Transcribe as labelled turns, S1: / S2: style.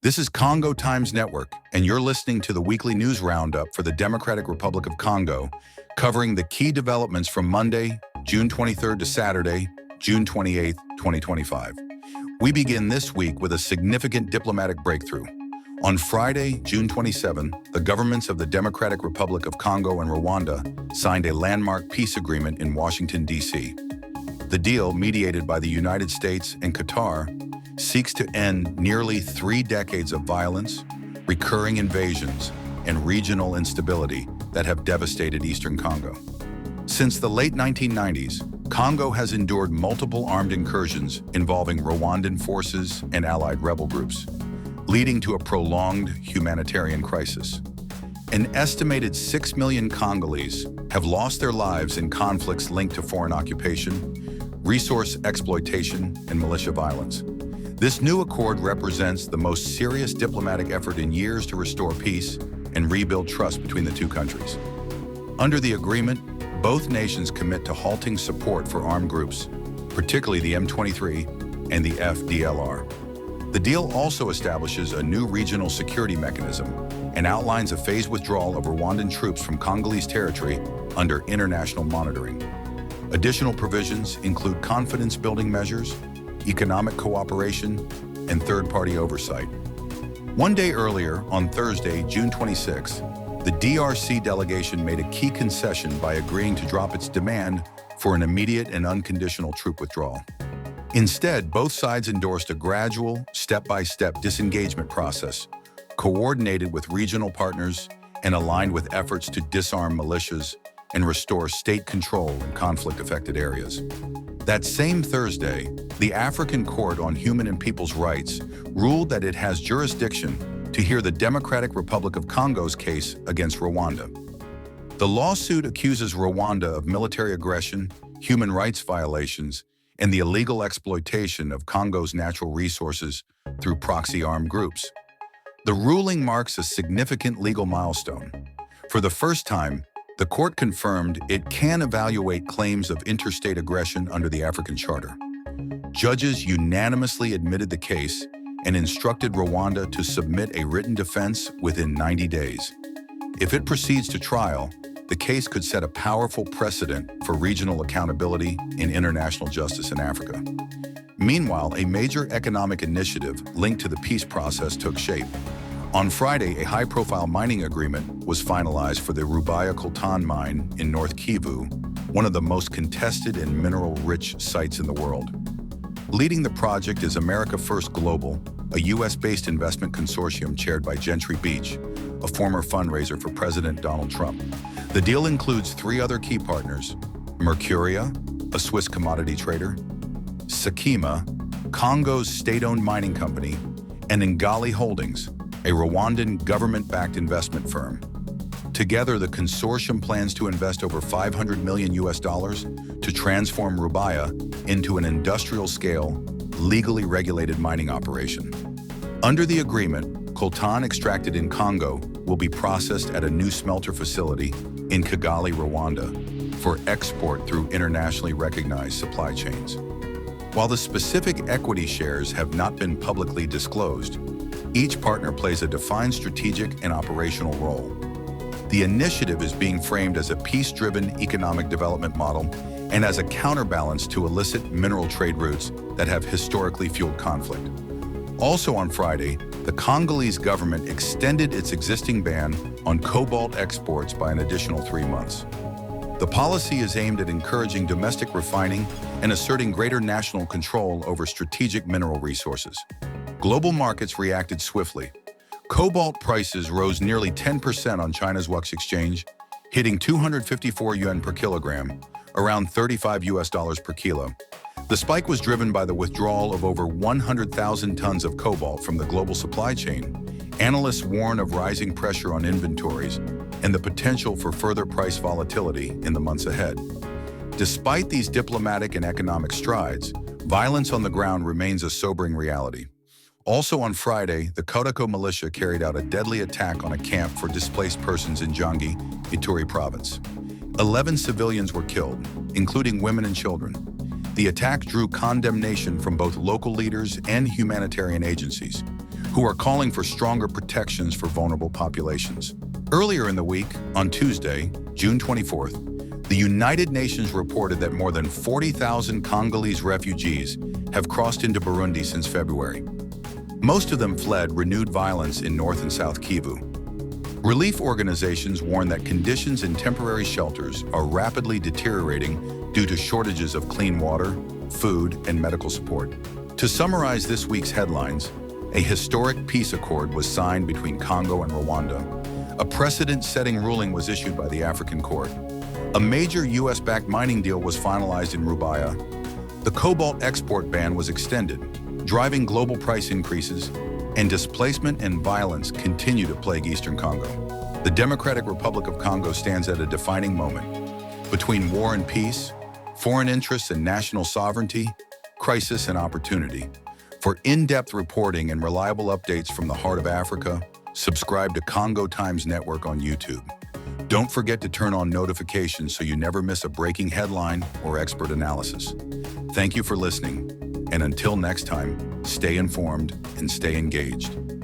S1: This is Congo Times Network, and you're listening to the weekly news roundup for the Democratic Republic of Congo, covering the key developments from Monday, June 23rd to Saturday, June 28th, 2025. We begin this week with a significant diplomatic breakthrough. On Friday, June 27th, the governments of the Democratic Republic of Congo and Rwanda signed a landmark peace agreement in Washington, D.C. The deal, mediated by the United States and Qatar, seeks to end nearly 3 decades of violence, recurring invasions, and regional instability that have devastated Eastern Congo. Since the late 1990s, Congo has endured multiple armed incursions involving Rwandan forces and allied rebel groups, leading to a prolonged humanitarian crisis. An estimated 6 million Congolese have lost their lives in conflicts linked to foreign occupation, resource exploitation, and militia violence. This new accord represents the most serious diplomatic effort in years to restore peace and rebuild trust between the two countries. Under the agreement, both nations commit to halting support for armed groups, particularly the M23 and the FDLR. The deal also establishes a new regional security mechanism and outlines a phased withdrawal of Rwandan troops from Congolese territory under international monitoring. Additional provisions include confidence-building measures, economic cooperation, and third-party oversight. One day earlier, on Thursday, June 26, the DRC delegation made a key concession by agreeing to drop its demand for an immediate and unconditional troop withdrawal. Instead, both sides endorsed a gradual, step-by-step disengagement process, coordinated with regional partners and aligned with efforts to disarm militias and restore state control in conflict-affected areas. That same Thursday, the African Court on Human and People's Rights ruled that it has jurisdiction to hear the Democratic Republic of Congo's case against Rwanda. The lawsuit accuses Rwanda of military aggression, human rights violations, and the illegal exploitation of Congo's natural resources through proxy armed groups. The ruling marks a significant legal milestone. For the first time, the court confirmed it can evaluate claims of interstate aggression under the African Charter. Judges unanimously admitted the case and instructed Rwanda to submit a written defense within 90 days. If it proceeds to trial, the case could set a powerful precedent for regional accountability in international justice in Africa. Meanwhile, a major economic initiative linked to the peace process took shape. On Friday, a high-profile mining agreement was finalized for the Rubaya Coltan mine in North Kivu, one of the most contested and mineral-rich sites in the world. Leading the project is America First Global, a U.S.-based investment consortium chaired by Gentry Beach, a former fundraiser for President Donald Trump. The deal includes 3 other key partners: Mercuria, a Swiss commodity trader; Sakima, Congo's state-owned mining company; and Ngali Holdings, a Rwandan government-backed investment firm. Together, the consortium plans to invest over $500 million to transform Rubaya into an industrial-scale, legally regulated mining operation. Under the agreement, coltan extracted in Congo will be processed at a new smelter facility in Kigali, Rwanda, for export through internationally recognized supply chains. While the specific equity shares have not been publicly disclosed, each partner plays a defined strategic and operational role. The initiative is being framed as a peace-driven economic development model and as a counterbalance to illicit mineral trade routes that have historically fueled conflict. Also on Friday, the Congolese government extended its existing ban on cobalt exports by an additional 3 months. The policy is aimed at encouraging domestic refining and asserting greater national control over strategic mineral resources. Global markets reacted swiftly. Cobalt prices rose nearly 10% on China's WEX exchange, hitting 254 yuan per kilogram, around $35 per kilo. The spike was driven by the withdrawal of over 100,000 tons of cobalt from the global supply chain. Analysts warn of rising pressure on inventories and the potential for further price volatility in the months ahead. Despite these diplomatic and economic strides, violence on the ground remains a sobering reality. Also on Friday, the Kodako militia carried out a deadly attack on a camp for displaced persons in Jangi, Ituri province. 11 civilians were killed, including women and children. The attack drew condemnation from both local leaders and humanitarian agencies. who are calling for stronger protections for vulnerable populations. Earlier in the week, on Tuesday, June 24th, the United Nations reported that more than 40,000 Congolese refugees have crossed into Burundi since February. Most of them fled renewed violence in North and South Kivu. Relief organizations warn that conditions in temporary shelters are rapidly deteriorating due to shortages of clean water, food, and medical support. To summarize this week's headlines, a historic peace accord was signed between Congo and Rwanda. A precedent-setting ruling was issued by the African Court. A major U.S.-backed mining deal was finalized in Rubaya. The Cobalt export ban was extended, driving global price increases, and displacement and violence continue to plague Eastern Congo. The Democratic Republic of Congo stands at a defining moment. Between war and peace, foreign interests and national sovereignty, crisis and opportunity. For in-depth reporting and reliable updates from the heart of Africa, subscribe to Congo Times Network on YouTube. Don't forget to turn on notifications so you never miss a breaking headline or expert analysis. Thank you for listening, and until next time, stay informed and stay engaged.